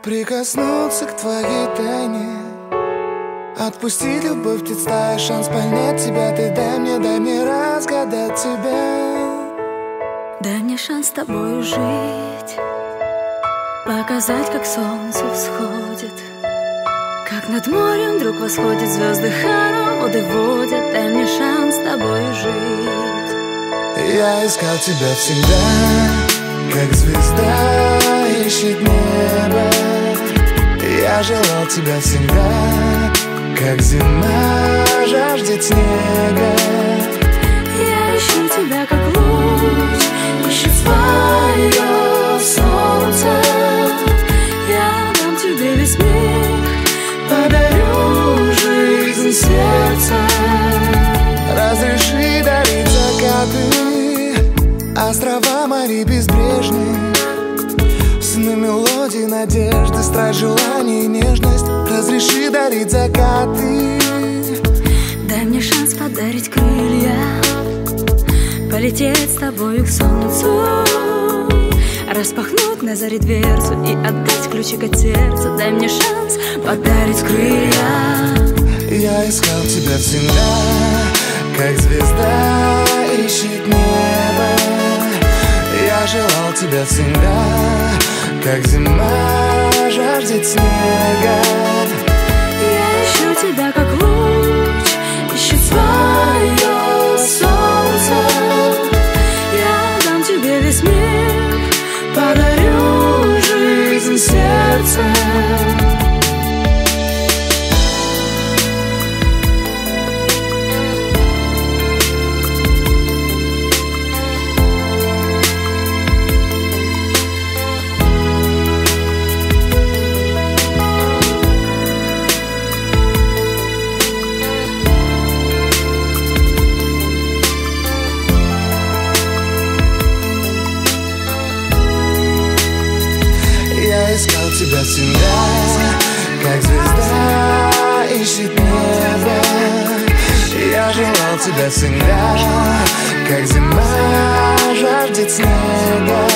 Прикоснуться к твоей тайне, отпустить любовь, представить шанс понять тебя. Ты дай мне разгадать тебя. Дай мне шанс с тобою жить, показать, как солнце всходит, как над морем вдруг восходят звезды, хороводы водят. Дай мне шанс с тобою жить. Я искал тебя всегда, как звезда ищет небо. Я желал тебя всегда, как зима жаждет снега. Я ищу тебя, как луч ищет свое солнце. Я дам тебе весь мир, подарю жизнь сердца. Разреши дарить закаты, острова, моря безбрежные, сны, мелодии, надежды, страсть, желание и нежность. Разреши дарить закаты. Дай мне шанс подарить крылья, полететь с тобою к солнцу, распахнуть на заре дверцу и отдать ключик от сердца. Дай мне шанс подарить крылья. Я искал тебя всегда, как звезда ищет небо. Я желал тебя всегда, как зима жаждет снега. Я ищу тебя, как луч ищет свое солнце. Я дам тебе весь мир, подарю жизнь сердца. Я искал тебя всегда, как звезда ищет небо. Я желал тебя всегда, как зима жаждет снега.